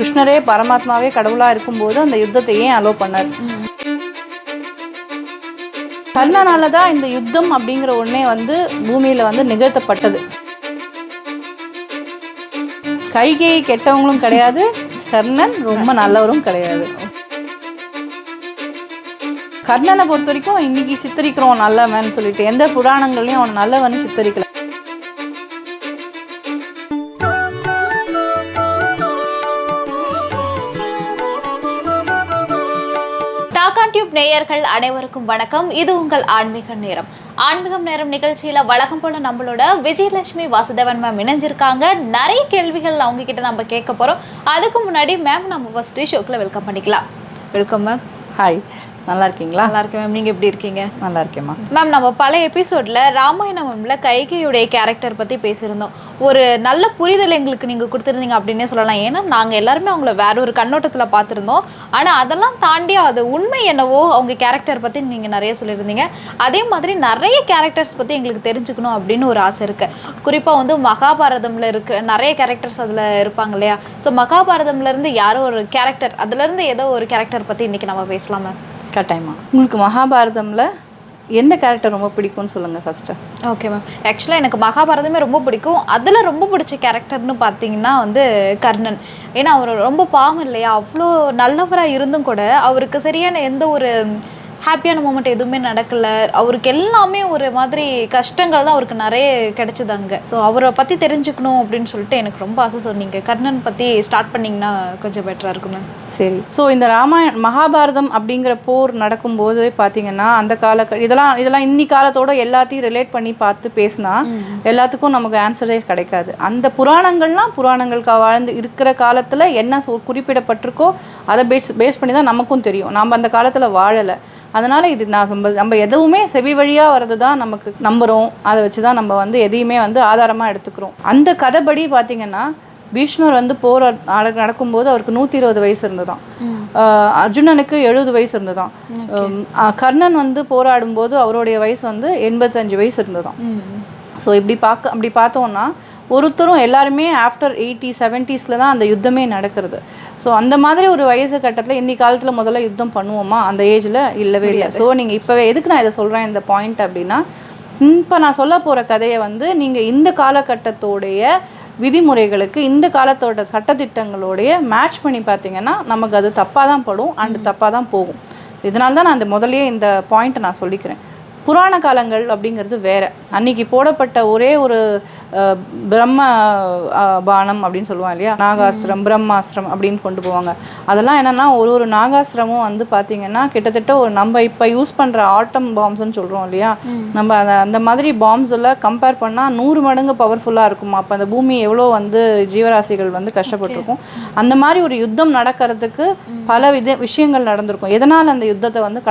கிருஷ்ணரே பரமாத்மாவே கடவுளாக இருக்கும்போது அந்த யுத்தத்தை ஏன் அலோ பண்ணார்? கர்ணனால தான் இந்த யுத்தம் அப்படிங்கிற ஒன்றே வந்து பூமியில் வந்து நிகழ்த்தப்பட்டது. கைகேயி கெட்டவங்களும் கிடையாது, கர்ணன் ரொம்ப நல்லவரும் கிடையாது. கர்ணனை பொறுத்த வரைக்கும் இன்னைக்கு சித்தரிக்கிறோம் நல்லவன் சொல்லிட்டு, எந்த புராணங்கள்லையும் அவன் நல்லவன் சித்தரிக்கல. டியூப் நேயர்கள் அனைவருக்கும் வணக்கம். இது உங்கள் ஆன்மீக நேரம். ஆன்மீகம் நேரம் நிகழ்ச்சியில வழக்கம் போல நம்மளோட விஜயலட்சுமி வாசுதேவன் மேம் இணைஞ்சிருக்காங்க. நிறைய கேள்விகள் அவங்க கிட்ட நம்ம கேட்க போறோம். அதுக்கு முன்னாடி மேம் நம்ம ஃபர்ஸ்ட் ஷோக்குள்ள வெல்கம் பண்ணிக்கலாம். Welcome ma'am. ஹாய், நல்லா இருக்கீங்களா? நல்லா இருக்கேன் மேம். நீங்கள் எப்படி இருக்கீங்க? நல்லா இருக்கேம்மா. மேம், நம்ம பல எபிசோடில் ராமாயணம்ல கைகையுடைய கேரக்டர் பற்றி பேசியிருந்தோம். ஒரு நல்ல புரிதல் எங்களுக்கு நீங்கள் கொடுத்துருந்தீங்க அப்படின்னே சொல்லலாம். ஏன்னா நாங்கள் எல்லாருமே அவங்கள வேற ஒரு கண்ணோட்டத்தில் பார்த்துருந்தோம். ஆனால் அதெல்லாம் தாண்டி அது உண்மை என்னவோ அவங்க கேரக்டர் பற்றி நீங்கள் நிறைய சொல்லியிருந்தீங்க. அதே மாதிரி நிறைய கேரக்டர்ஸ் பற்றி எங்களுக்கு தெரிஞ்சுக்கணும் அப்படின்னு ஒரு ஆசை இருக்குது. குறிப்பாக வந்து மகாபாரதமில் இருக்க நிறைய கேரக்டர்ஸ் அதில் இருப்பாங்க இல்லையா? ஸோ மகாபாரதம்லேருந்து யாரோ ஒரு கேரக்டர், அதுலேருந்து ஏதோ ஒரு கேரக்டர் பற்றி இன்றைக்கி நம்ம பேசலாம் மேம். கட்டாயமா. உங்களுக்கு மகாபாரதமில் எந்த கேரக்டர் ரொம்ப பிடிக்கும்னு சொல்லுங்கள் ஃபஸ்ட்டு. Okay ma'am. ஆக்சுவலாக எனக்கு மகாபாரதமே ரொம்ப பிடிக்கும். அதில் ரொம்ப பிடிச்ச கேரக்டர்னு பார்த்தீங்கன்னா வந்து கர்ணன். ஏன்னா அவர் ரொம்ப பாவம் இல்லையா? அவ்வளோ நல்லவராக இருந்தும் கூட அவருக்கு சரியான எந்த ஒரு ஹாப்பியான மூமெண்ட் எதுவுமே நடக்கலை. அவருக்கு எல்லாமே ஒரு மாதிரி கஷ்டங்கள் தான் அவருக்கு நிறைய கிடைச்சிது அங்கே. ஸோ அவரை பற்றி தெரிஞ்சுக்கணும் அப்படின்னு சொல்லிட்டு எனக்கு ரொம்ப ஆசை. சொன்னீங்க கர்ணன் பற்றி ஸ்டார்ட் பண்ணிங்கன்னா கொஞ்சம் பெட்டராக இருக்கும் மேம். சரி. ஸோ இந்த மகாபாரதம் அப்படிங்கிற போர் நடக்கும்போது பார்த்தீங்கன்னா அந்த இதெல்லாம் இன்னி காலத்தோட எல்லாத்தையும் ரிலேட் பண்ணி பார்த்து பேசினா எல்லாத்துக்கும் நமக்கு ஆன்சரே கிடைக்காது. அந்த புராணங்களுக்கு வாழ்ந்து இருக்கிற காலத்தில் என்ன குறிப்பிடப்பட்டிருக்கோ அதை பேஸ் பண்ணி தான் நமக்கும் தெரியும். நம்ம அந்த காலத்தில் வாழலை. அதனால் இது நம்ம எதுவுமே செவி வழியாக வர்றது தான் நமக்கு நம்புகிறோம். அதை வச்சு தான் நம்ம வந்து எதையுமே வந்து ஆதாரமாக எடுத்துக்கிறோம். அந்த கதைப்படி பார்த்திங்கன்னா பீஷ்மர் வந்து போர் நடக்கும்போது அவருக்கு 120 வயசு இருந்ததான். அர்ஜுனனுக்கு 70 வயசு இருந்ததான். கர்ணன் வந்து போராடும்போது அவருடைய வயசு வந்து 85 வயசு இருந்ததான். ஸோ அப்படி பார்த்தோன்னா ஒருத்தரும் எல்லாருமே ஆஃப்டர் 80s 70s தான் அந்த யுத்தமே நடக்கிறது. ஸோ அந்த மாதிரி ஒரு வயசு கட்டத்தில் இன்னி காலத்தில் முதல்ல யுத்தம் பண்ணுவோமா? அந்த ஏஜில் இல்லவே இல்லை. ஸோ நீங்கள் இப்போவே எதுக்கு நான் இதை சொல்கிறேன் இந்த பாயிண்ட் அப்படின்னா, இப்போ நான் சொல்ல போகிற கதையை வந்து நீங்கள் இந்த காலகட்டத்தோடைய விதிமுறைகளுக்கு இந்த காலத்தோட சட்டத்திட்டங்களோடைய மேட்ச் பண்ணி பார்த்தீங்கன்னா நமக்கு அது தப்பாக தான் படும் அண்டு தப்பாக தான் போகும். இதனால தான் நான் அந்த முதலே இந்த பாயிண்ட்டை நான் சொல்லிக்கிறேன். புராண காலங்கள் அப்படிங்கிறது வேறு. அன்னைக்கு போடப்பட்ட ஒரே ஒரு பிரம்ம பானம் அப்படின்னு சொல்லுவாங்க இல்லையா? நாகாஸ்திரம், பிரம்மாஸ்திரம் அப்படின்னு கொண்டு போவாங்க. அதெல்லாம் என்னென்னா ஒரு நாகாஸ்திரமும் வந்து பார்த்திங்கன்னா கிட்டத்தட்ட ஒரு நம்ம இப்போ யூஸ் பண்ணுற ஆட்டம் பாம்ஸ்ன்னு சொல்கிறோம் இல்லையா? நம்ம அந்த மாதிரி பாம்ஸ் எல்லாம் கம்பேர் பண்ணால் 100 மடங்கு பவர்ஃபுல்லாக இருக்குமா? அப்போ அந்த பூமி எவ்வளோ வந்து ஜீவராசிகள் வந்து கஷ்டப்பட்டிருக்கும். அந்த மாதிரி ஒரு யுத்தம் நடக்கிறதுக்கு பல விஷயங்கள் நடந்திருக்கும். எதனால் அந்த யுத்தத்தை வந்து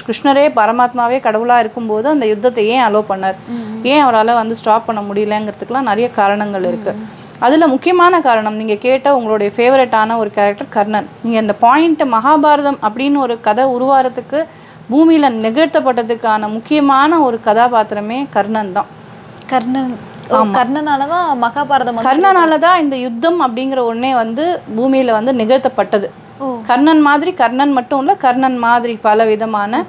கிருஷ்ணரே பரமாத்மாவே கடவுளாக இருக்கும்போது அந்த யுத்தத்தை ஏன் அலோ பண்ணார்? ஏன் அவரால் வந்து ஸ்டாப் பண்ண முடியலங்கிறதுக்கெலாம் நிறைய காரணங்கள் இருக்குது. அதில் முக்கியமான காரணம் நீங்கள் கேட்ட உங்களுடைய ஃபேவரட்டான ஒரு கேரக்டர் கர்ணன். நீங்கள் அந்த பாயிண்ட்டை மகாபாரதம் அப்படின்னு ஒரு கதை உருவாகிறதுக்கு பூமியில் நிகழ்த்தப்பட்டதுக்கான முக்கியமான ஒரு கதாபாத்திரமே கர்ணன் தான். கர்ணனால தான் மகாபாரதம், கர்ணனால தான் இந்த யுத்தம் அப்படிங்கிற ஒன்றே வந்து பூமியில் வந்து நிகழ்த்தப்பட்டது. கர்ணன் மாதிரி, கர்ணன் மட்டும் இல்லை, கர்ணன் மாதிரி பல விதமான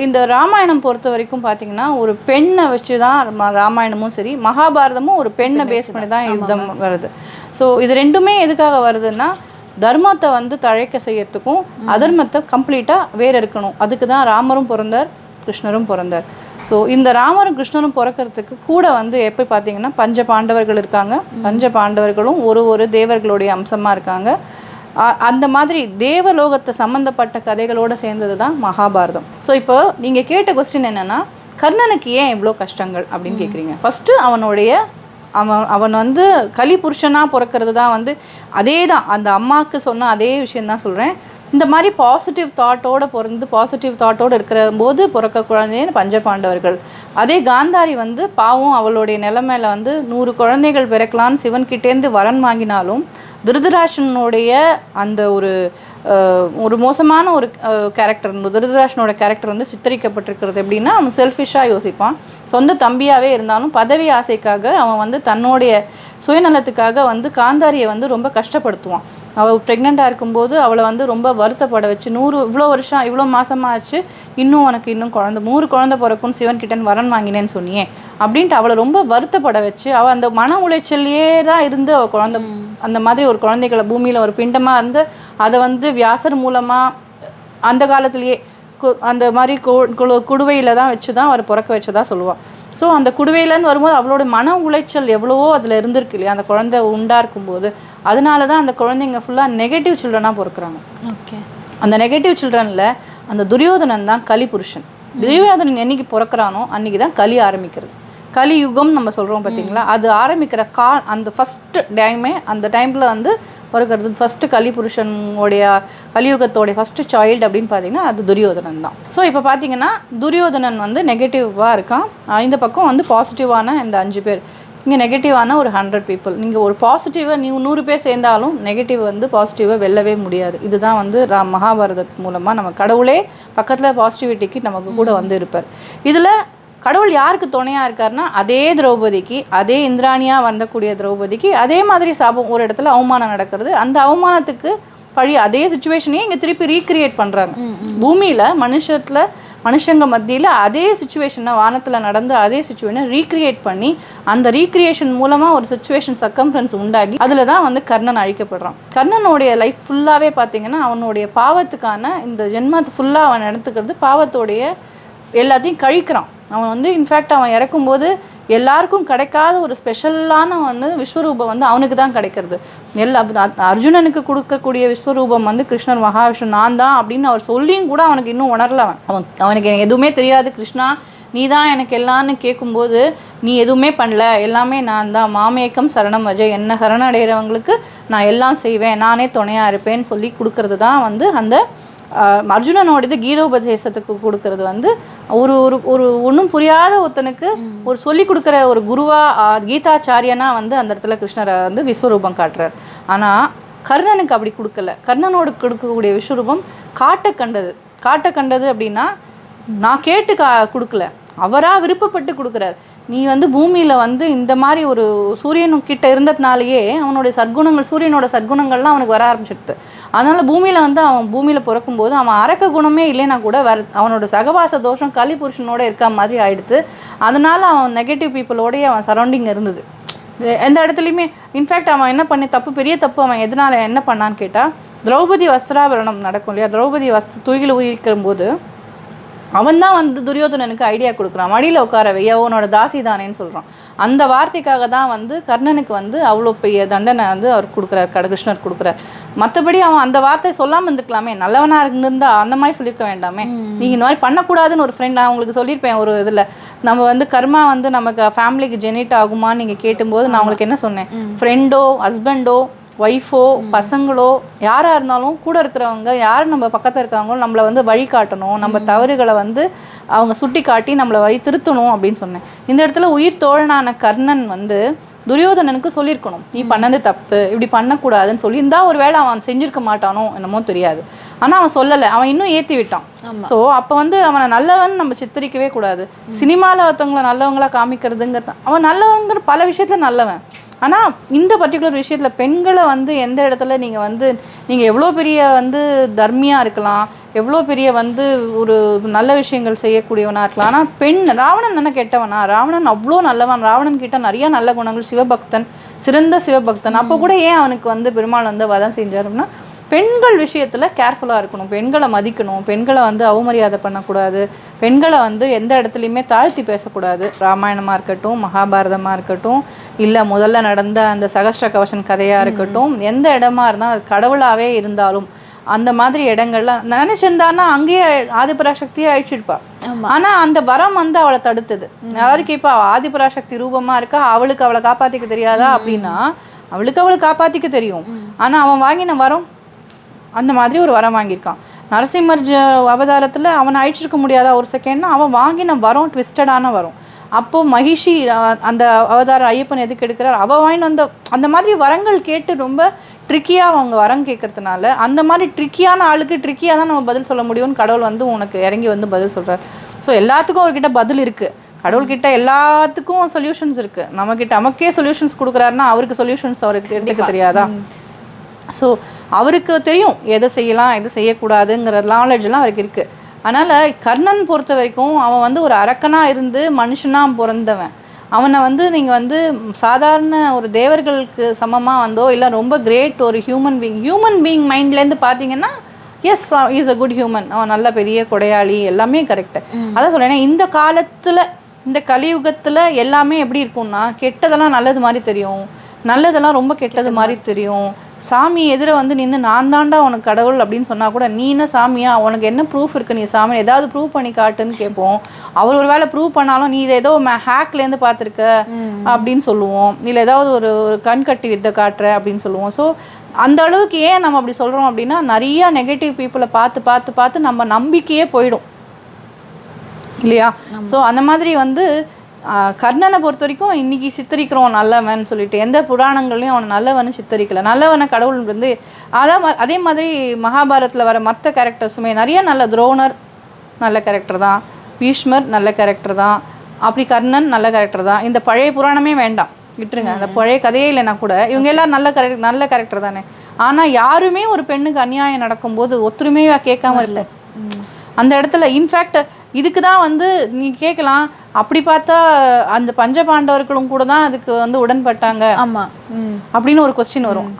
இந்த ராமாயணம் பொறுத்த வரைக்கும் பார்த்தீங்கன்னா ஒரு பெண்ணை வச்சு தான் ராமாயணமும் சரி மகாபாரதமும் ஒரு பெண்ணை பேஸ் பண்ணி தான் யுத்தம் வருது. ஸோ இது ரெண்டுமே எதுக்காக வருதுன்னா தர்மத்தை வந்து தழைக்க செய்யறதுக்கும் அதர்மத்தை கம்ப்ளீட்டாக வேறு இருக்கணும். அதுக்கு தான் ராமரும் பிறந்தார், கிருஷ்ணரும் பிறந்தார். ஸோ இந்த ராமரும் கிருஷ்ணரும் பிறக்கிறதுக்கு கூட வந்து எப்போ பார்த்தீங்கன்னா பஞ்ச பாண்டவர்கள் இருக்காங்க. பஞ்ச பாண்டவர்களும் ஒரு தேவர்களுடைய அம்சமாக இருக்காங்க. அந்த மாதிரி தேவலோகத்தை சம்மந்தப்பட்ட கதைகளோடு சேர்ந்தது தான் மகாபாரதம். ஸோ இப்போ நீங்கள் கேட்ட கொஸ்டின் என்னென்னா, கர்ணனுக்கு ஏன் இவ்வளோ கஷ்டங்கள் அப்படின்னு கேட்குறீங்க. ஃபஸ்ட்டு அவன் வந்து கலி புருஷனாக பிறக்கிறது தான் வந்து அதே தான் அந்த அம்மாவுக்கு சொன்ன அதே விஷயந்தான் சொல்கிறேன். இந்த மாதிரி பாசிட்டிவ் தாட்டோடு இருக்கிற போது பிறக்க குழந்தைன்னு பஞ்ச பாண்டவர்கள். அதே காந்தாரி வந்து பாவம் அவளுடைய நிலைமையில வந்து 100 குழந்தைகள் பிறக்கலான்னு சிவன்கிட்டேருந்து வரன் வாங்கினாலும் திருதராஷ்டனுடைய அந்த ஒரு மோசமான ஒரு கேரக்டர், திருதராஷ்டனோட கேரக்டர் வந்து சித்தரிக்கப்பட்டிருக்கிறது எப்படின்னா, அவன் செல்ஃபிஷாக யோசிப்பான். சொந்த தம்பியாகவே இருந்தாலும் பதவி ஆசைக்காக அவன் வந்து தன்னுடைய சுயநலத்துக்காக வந்து காந்தாரியை வந்து ரொம்ப கஷ்டப்படுத்துவான். அவள் ப்ரெக்னெண்ட்டாக இருக்கும்போது அவளை வந்து ரொம்ப வருத்தப்பட வச்சு 100 இவ்வளோ வருஷம் இவ்வளோ மாசமாச்சு இன்னும் உனக்கு இன்னும் குழந்தை 100 குழந்தை பிறக்கும்னு சிவன் கிட்டேன்னு வரன் வாங்கினேன்னு சொன்னியே அப்படின்ட்டு அவளை ரொம்ப வருத்தப்பட வச்சு அவள் அந்த மன உளைச்சல்லையே தான் இருந்து அவள் குழந்தை அந்த மாதிரி ஒரு குழந்தைகளை பூமியில் ஒரு பிண்டமாக இருந்து அதை வந்து வியாசர் மூலமாக அந்த காலத்திலேயே அந்த மாதிரி குடுவையில் தான் வச்சு தான் அவர் பிறக்க வச்சதா சொல்லுவாள். ஸோ அந்த குடுவையிலேருந்து வரும்போது அவளோட மன உளைச்சல் எவ்வளவோ அதில் இருந்திருக்கு இல்லையா, அந்த குழந்தை உண்டாக இருக்கும்போது. அதனால தான் அந்த குழந்தைங்க ஃபுல்லாக நெகட்டிவ் சில்ட்ரனாக பிறக்கிறாங்க. ஓகே. அந்த நெகட்டிவ் சில்ட்ரனில் அந்த துரியோதனன் தான் கலி புருஷன். துரியோதனன் என்னைக்கு பிறக்கிறானோ அன்றைக்கி தான் கலி ஆரம்பிக்கிறது. கலியுகம் நம்ம சொல்கிறோம் பார்த்தீங்களா, அது ஆரம்பிக்கிற அந்த ஃபஸ்ட்டு டைமே அந்த டைமில் வந்து பிறக்கிறது. ஃபஸ்ட்டு கலிபுருஷனுடைய கலியுகத்தோடைய ஃபஸ்ட்டு சைல்டு அப்படின்னு பார்த்தீங்கன்னா அது துரியோதனன் தான். ஸோ இப்போ பார்த்தீங்கன்னா துரியோதனன் வந்து நெகட்டிவாக இருக்கான், இந்த பக்கம் வந்து பாசிட்டிவான இந்த 5 பேர், இங்கே நெகட்டிவான ஒரு 100 பீப்புள். நீங்கள் ஒரு பாசிட்டிவாக 100 பேர் சேர்ந்தாலும் நெகட்டிவ் வந்து பாசிட்டிவாக வெல்லவே முடியாது. இதுதான் வந்து மகாபாரதத்து மூலமாக நம்ம கடவுளே பக்கத்தில் பாசிட்டிவிட்டிக்கு நமக்கு கூட வந்து இருப்பார். இதில் கடவுள் யாருக்கு துணையாக இருக்காருன்னா அதே திரௌபதிக்கு, அதே இந்திராணியாக வந்தக்கூடிய திரௌபதிக்கு அதே மாதிரி சாபம், ஒரு இடத்துல அவமானம் நடக்கிறது, அந்த அவமானத்துக்கு பழி அதே சுச்சுவேஷனையே இங்கே திருப்பி ரீக்ரியேட் பண்ணுறாங்க. பூமியில் மனுஷங்க மத்தியில் அதே சுச்சுவேஷனை வானத்தில் நடந்து அதே சுச்சுவேஷனை ரீக்ரியேட் பண்ணி அந்த ரீக்ரியேஷன் மூலமாக ஒரு சுச்சுவேஷன் சர்க்கம்ஃபரன்ஸ் உண்டாகி அதில் தான் வந்து கர்ணன் அழிக்கப்படுறான். கர்ணனுடைய லைஃப் ஃபுல்லாகவே பார்த்தீங்கன்னா அவனுடைய பாவத்துக்கான இந்த ஜென்மத்தை ஃபுல்லாக அவன் எடுத்துக்கிறது பாவத்தோடைய எல்லாத்தையும் கழிக்கிறான். அவன் வந்து இன்ஃபேக்ட் அவன் இறக்கும்போது எல்லாருக்கும் கிடைக்காத ஒரு ஸ்பெஷலான ஒன்று விஸ்வரூபம் வந்து அவனுக்கு தான் கிடைக்கிறது. அர்ஜுனனுக்கு கொடுக்கக்கூடிய விஸ்வரூபம் வந்து கிருஷ்ணர் மகாவிஷ்ணு நான் தான் அப்படின்னு அவர் சொல்லியும் கூட அவனுக்கு இன்னும் உணரல. அவனுக்கு எதுவுமே தெரியாது. கிருஷ்ணா நீ தான் எனக்கு எல்லான்னு கேட்கும்போது நீ எதுவுமே பண்ணல, எல்லாமே நான் தான், மாமேக்கம் சரணம் அஜய், என்ன சரணடைகிறவங்களுக்கு நான் எல்லாம் செய்வேன், நானே துணையாக இருப்பேன்னு சொல்லி கொடுக்கறது தான் வந்து அந்த அர்ஜுனனோடது கீதோபதேசத்துக்கு கொடுக்கறது வந்து ஒரு ஒரு ஒரு ஒன்றும் புரியாத ஒருத்தனுக்கு ஒரு சொல்லி கொடுக்குற ஒரு குருவா கீதாச்சாரியனா வந்து அந்த இடத்துல கிருஷ்ணரை வந்து விஸ்வரூபம் காட்டுறார். ஆனால் கர்ணனுக்கு அப்படி கொடுக்கல. கர்ணனோடு கொடுக்கக்கூடிய விஸ்வரூபம் காட்ட கண்டது அப்படின்னா நான் கேட்டு கொடுக்கல, அவராக விருப்பப்பட்டு கொடுக்குறார். நீ வந்து பூமியில் வந்து இந்த மாதிரி ஒரு சூரியனுக்கிட்ட இருந்ததுனாலேயே அவனுடைய சத்குணங்கள், சூரியனோட சத்குணங்கள்லாம் அவனுக்கு வர ஆரம்பிச்சிடுது. அதனால் பூமியில் வந்து அவன் பூமியில் பிறக்கும்போது அவன் அரக்க குணமே இல்லைன்னா கூட அவனோட சகவாச தோஷம் கலிபுருஷனோட இருக்க மாதிரி ஆயிடுது. அதனால் அவன் நெகட்டிவ் பீப்புளோடய அவன் சரௌண்டிங் இருந்தது. எந்த இடத்துலையுமே இன்ஃபேக்ட் அவன் பெரிய தப்பு அவன் எதனால் என்ன பண்ணான்னு கேட்டால், திரௌபதி வஸ்திராபரணம் நடக்கும் இல்லையா, திரௌபதி தூக்கில் உயிரிக்கும்போது அவன் தான் வந்து துரியோதனனுக்கு ஐடியா கொடுக்குறான், மடியில் உட்கார வைய அவனோட தாசி தானேன்னு சொல்கிறான். அந்த வார்த்தைக்காக தான் வந்து கர்ணனுக்கு வந்து அவ்வளோ பெரிய தண்டனை வந்து அவர் கொடுக்குறார், கிருஷ்ணர் கொடுக்குறார். மற்றபடி அவன் அந்த வார்த்தை சொல்லாமல் இருந்துக்கலாமே, நல்லவனாக இருந்திருந்தா அந்த மாதிரி சொல்லியிருக்க வேண்டாமே. நீங்கள் இந்த மாதிரி பண்ணக்கூடாதுன்னு ஒரு ஃப்ரெண்ட் நான் உங்களுக்கு சொல்லியிருப்பேன் ஒரு இதில், நம்ம வந்து கர்மா வந்து நமக்கு ஃபேமிலிக்கு ஜெனரேட் ஆகுமான்னு நீங்கள் கேட்டும்போது நான் உங்களுக்கு என்ன சொன்னேன், ஃப்ரெண்டோ ஹஸ்பண்டோ ஒய்ஃபோ பசங்களோ யாராக இருந்தாலும் கூட இருக்கிறவங்க யார் நம்ம பக்கத்தில் இருக்காங்களோ நம்மளை வந்து வழி காட்டணும், நம்ம தவறுகளை வந்து அவங்க சுட்டி காட்டி நம்மளை வழி திருத்தணும் அப்படின்னு சொன்னேன். இந்த இடத்துல உயிர் தோழனான கர்ணன் வந்து துரியோதனனுக்கு சொல்லியிருக்கணும், நீ பண்ணது தப்பு, இப்படி பண்ணக்கூடாதுன்னு சொல்லி இருந்தா ஒரு வேளை அவன் செஞ்சிருக்க மாட்டானோ என்னமோ தெரியாது. ஆனால் அவன் சொல்லலை, அவன் இன்னும் ஏற்றி விட்டான். ஸோ அப்போ வந்து அவனை நல்லவன் நம்ம சித்தரிக்கவே கூடாது. சினிமாவில் ஒருத்தவங்களை நல்லவங்களா காமிக்கிறதுங்கிறது, அவன் நல்லவங்கிற பல விஷயத்தில் நல்லவன். ஆனால் இந்த பர்டிகுலர் விஷயத்தில் பெண்களை வந்து எந்த இடத்துல நீங்கள் எவ்வளோ பெரிய வந்து தர்மியாக இருக்கலாம், எவ்வளோ பெரிய வந்து ஒரு நல்ல விஷயங்கள் செய்யக்கூடியவனாக இருக்கலாம், ஆனால் ராவணன் தானே கெட்டவனா? ராவணன் அவ்வளோ நல்லவன், ராவணன் கிட்ட நிறைய நல்ல குணங்கள், சிவபக்தன், சிறந்த சிவபக்தன். அப்போ கூட ஏன் அவனுக்கு வந்து பெருமாள் வந்து வதம் செஞ்சாருன்னா பெண்கள் விஷயத்தில் கேர்ஃபுல்லாக இருக்கணும், பெண்களை மதிக்கணும், பெண்களை வந்து அவமரியாதை பண்ணக்கூடாது, பெண்களை வந்து எந்த இடத்துலையுமே தாழ்த்தி பேசக்கூடாது. ராமாயணமாக இருக்கட்டும், மகாபாரதமாக இருக்கட்டும், இல்லை முதல்ல நடந்த அந்த சகஸ்ர கவசன் கதையாக இருக்கட்டும், எந்த இடமா இருந்தால் அது கடவுளாகவே இருந்தாலும் அந்த மாதிரி இடங்கள்ல நினைச்சிருந்தான்னா அங்கேயே ஆதிபராசக்தியை அழிச்சிருப்பா. ஆனால் அந்த வரம் வந்து அவளை தடுத்தது. யாரும் கேட்பா, ஆதிபராசக்தி ரூபமாக இருக்கா, அவளுக்கு அவளை காப்பாற்றிக்க தெரியாதா அப்படின்னா, அவளை காப்பாற்றிக்க தெரியும். ஆனால் அவன் வாங்கின வரம் அந்த மாதிரி ஒரு வரம் வாங்கியிருக்கான். நரசிம்மர் அவதாரத்தில் அவனை அழிச்சிருக்க முடியாதா ஒரு செகண்ட்னா, அவன் வாங்கின வரம் ட்விஸ்டடான வரம். அப்போது மகிஷி அந்த அவதாரம் ஐயப்பன் எதுக்கு எடுக்கிறார், அவள் வாங்கிட்டு வந்த அந்த மாதிரி வரங்கள் கேட்டு ரொம்ப ட்ரிக்கியாக அவங்க வரம் கேட்கறதுனால அந்த மாதிரி ட்ரிக்கியான ஆளுக்கு ட்ரிக்கியாக தான் நம்ம பதில் சொல்ல முடியும்னு கடவுள் வந்து உனக்கு இறங்கி வந்து பதில் சொல்கிறார். ஸோ எல்லாத்துக்கும் அவர்கிட்ட பதில் இருக்குது, கடவுள்கிட்ட எல்லாத்துக்கும் சொல்யூஷன்ஸ் இருக்குது. நமக்கே சொல்யூஷன்ஸ் கொடுக்குறாருன்னா அவருக்கு சொல்யூஷன்ஸ் அவருக்கு எடுத்துக்க தெரியாதா? ஸோ அவருக்கு தெரியும் எதை செய்யலாம் எதை செய்யக்கூடாதுங்கிற நாலேஜ்லாம் அவருக்கு இருக்குது. அதனால் கர்ணன் பொறுத்த வரைக்கும் அவன் வந்து ஒரு அரக்கனாக இருந்து மனுஷனாக பிறந்தவன். அவனை வந்து நீங்கள் வந்து சாதாரண ஒரு தேவர்களுக்கு சமமாக வந்தோ இல்லை ரொம்ப கிரேட் ஒரு ஹியூமன் பீயிங் மைண்ட்லேருந்து பார்த்தீங்கன்னா as is a good human, அவன் நல்ல பெரிய கொடையாளி, எல்லாமே கரெக்டு. அதான் சொல்கிறேன், இந்த காலத்தில் இந்த கலியுகத்தில் எல்லாமே எப்படி இருக்கும்னா கெட்டதெல்லாம் நல்லது மாதிரி தெரியும், நல்லதெல்லாம் ரொம்ப கெட்டது மாதிரி தெரியும். சாமி எதிர வந்து நின்று நான் தாண்டா உனக்கு கடவுள் அப்படின்னு சொன்னால் கூட நீ என்ன சாமியா, உனக்கு என்ன ப்ரூஃப் இருக்குது, நீ சாமி ஏதாவது ப்ரூவ் பண்ணி காட்டுன்னு கேட்போம். அவர் ஒரு வேளை ப்ரூவ் பண்ணாலும் நீ இதை ஏதோ ஹேக்லேருந்து பார்த்துருக்க அப்படின்னு சொல்லுவோம், இல்லை ஏதாவது ஒரு கண் கட்டி வித்தை காட்டுற அப்படின்னு சொல்லுவோம். ஸோ அந்த அளவுக்கு ஏன் நம்ம அப்படி சொல்கிறோம் அப்படின்னா நிறைய நெகட்டிவ் பீப்புளை பார்த்து பார்த்து பார்த்து நம்ம நம்பிக்கையே போயிடும் இல்லையா? ஸோ அந்த மாதிரி வந்து கர்ணனை பொறுத்த வரைக்கும் இன்றைக்கி சித்தரிக்கிறோம் நல்லவன் சொல்லிட்டு, எந்த புராணங்கள்லையும் அவனை நல்லவனை சித்தரிக்கலை. நல்லவனை கடவுள் வந்து அதே மாதிரி மகாபாரத்தில் வர மற்ற கேரக்டர்ஸுமே நிறைய துரோணர் நல்ல கேரக்டர் தான், பீஷ்மர் நல்ல கேரக்டர் தான், அப்படி கர்ணன் நல்ல கேரக்டர் தான். இந்த பழைய புராணமே வேண்டாம், விட்டுருங்க, அந்த பழைய கதையே இல்லைன்னா கூட இவங்க எல்லாம் நல்ல கேரக்டர் தானே. ஆனால் யாருமே ஒரு பெண்ணுக்கு அநியாயம் நடக்கும்போது ஒத்துமையாக கேட்காம இல்லை அந்த இடத்துல. இன்ஃபேக்ட் இதுக்கு தான் வந்து நீ கேட்கலாம், அப்படி பார்த்தா அந்த பஞ்சபாண்டவர்களும் கூட தான் அதுக்கு வந்து உடன்பட்டாங்க அப்படின்னு ஒரு கொஸ்டின் வரும்.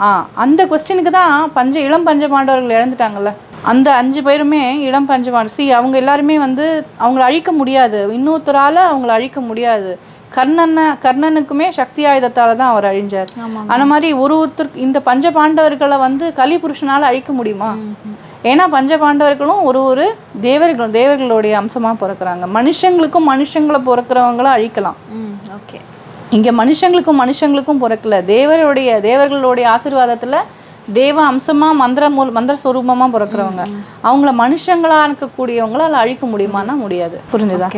அந்த கொஸ்டினுக்கு தான் இளம் பஞ்சபாண்டவர்கள் இழந்துட்டாங்கல்ல. அந்த 5 பேருமே இளம் பஞ்சபாண்டவர், அவங்க எல்லாருமே வந்து அவங்கள அழிக்க முடியாது, இன்னொருத்தரால் அவங்கள அழிக்க முடியாது. கர்ணனுக்குமே சக்தி ஆயுதத்தால் தான் அவர் அழிஞ்சார். அந்த மாதிரி ஒருத்தருக்கு இந்த பஞ்சபாண்டவர்களை வந்து கலிபுருஷனால் அழிக்க முடியுமா? ஏன்னா பஞ்சபாண்டவர்களும் ஒரு தேவர்களுடைய அம்சமாக பிறக்கிறாங்க. மனுஷங்களை பிறக்கிறவங்கள அழிக்கலாம். ஓகே, இங்கே மனுஷங்களுக்கும் பிறக்கல, தேவர்களுடைய ஆசீர்வாதத்தில் தேவ அம்சமாக மந்திர ஸ்வரூபமாக பிறக்கிறவங்க. அவங்கள மனுஷங்களாக இருக்கக்கூடியவங்களால் அழிக்க முடியுமானா முடியாது. புரிஞ்சுதா?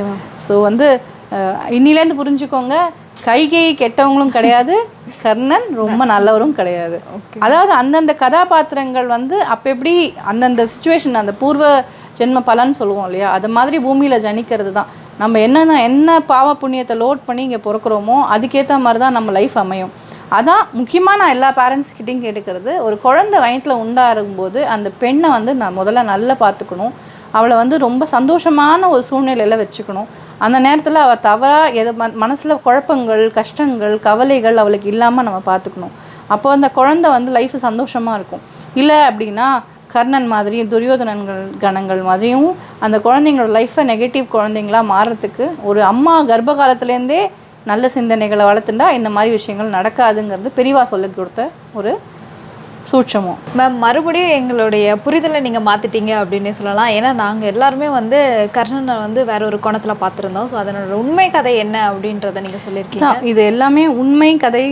ஸோ வந்து இன்னிலேருந்து புரிஞ்சுக்கோங்க, கைகேயி கெட்டவங்களும் கிடையாது, கர்ணன் ரொம்ப நல்லவரும் கிடையாது. அதாவது அந்தந்த கதாபாத்திரங்கள் வந்து அப்போ எப்படி அந்தந்த சுச்சுவேஷன், அந்த பூர்வ ஜென்ம பலன்னு சொல்லுவோம் இல்லையா, அது மாதிரி பூமியில் ஜனிக்கிறது தான். நம்ம என்ன பாவ புண்ணியத்தை லோட் பண்ணி இங்கே பிறக்கிறோமோ அதுக்கேற்ற மாதிரி தான் நம்ம லைஃப் அமையும். அதான் முக்கியமாக நான் எல்லா பேரண்ட்ஸ்கிட்டையும் கேட்டுக்கிறது, ஒரு குழந்தை வயிற்றில் உண்டாகும்போது அந்த பெண்ணை வந்து நான் முதல்ல நல்லா பார்த்துக்கணும், அவளை வந்து ரொம்ப சந்தோஷமான ஒரு சூழ்நிலையில் வச்சுக்கணும். அந்த நேரத்தில் அவள் தவறாக எதை மனசில் குழப்பங்கள், கஷ்டங்கள், கவலைகள் அவளுக்கு இல்லாமல் நம்ம பார்த்துக்கணும். அப்போ அந்த குழந்தை வந்து லைஃபு சந்தோஷமாக இருக்கும். இல்லை அப்படின்னா கர்ணன் மாதிரியும் துரியோதனங்கள் கணங்கள் மாதிரியும் அந்த குழந்தைங்களோட லைஃப்பை நெகட்டிவ் குழந்தைங்களாக மாறுறதுக்கு ஒரு அம்மா கர்ப்ப காலத்துலேருந்தே நல்ல சிந்தனைகளை வளர்த்துட்டா இந்த மாதிரி விஷயங்கள் நடக்காதுங்கிறது பெரியவா சொல்லி கொடுத்த ஒரு சூட்சமும். மேம், மறுபடியும் எங்களுடைய புரிதலை நீங்கள் மாற்றிட்டீங்க அப்படின்னே சொல்லலாம். ஏன்னா நாங்கள் எல்லாருமே வந்து கர்ணனை வந்து வேற ஒரு கோணத்தில் பார்த்துருந்தோம். ஸோ அதனோட உண்மை கதை என்ன அப்படின்றத நீங்கள் சொல்லியிருக்கீங்க. இது எல்லாமே உண்மை கதை.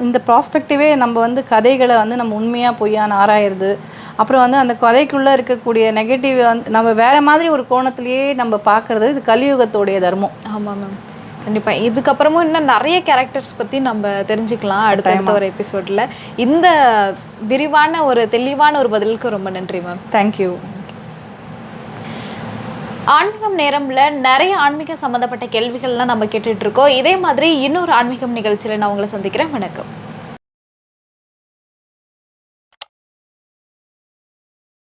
இந்த ப்ராஸ்பெக்டிவே நம்ம வந்து கதைகளை வந்து நம்ம உண்மையாக பொய்யான்னு ஆராயிறது, அப்புறம் வந்து அந்த கதைக்குள்ளே இருக்கக்கூடிய நெகட்டிவ் வந்து நம்ம வேறு மாதிரி ஒரு கோணத்திலேயே நம்ம பார்க்குறது, இது கலியுகத்தோடைய தர்மம். ஆமாம் மேம், கண்டிப்பாக. இதுக்கப்புறமும் இன்னும் நிறைய கேரக்டர்ஸ் பற்றி நம்ம தெரிஞ்சுக்கலாம் அடுத்தடுத்த ஒரு எபிசோடில். இந்த விரிவான ஒரு தெளிவான ஒரு பதிலுக்கு ரொம்ப நன்றி மேம். தேங்க்யூ. ஆன்மீகம் நேரம்ல நிறைய ஆன்மீக சம்மந்தப்பட்ட கேள்விகள்லாம் நம்ம கேட்டுட்டு இருக்கோம். இதே மாதிரி இன்னொரு ஆன்மீகம் நிகழ்ச்சியில் நான் உங்களை சந்திக்கிறேன். வணக்கம்.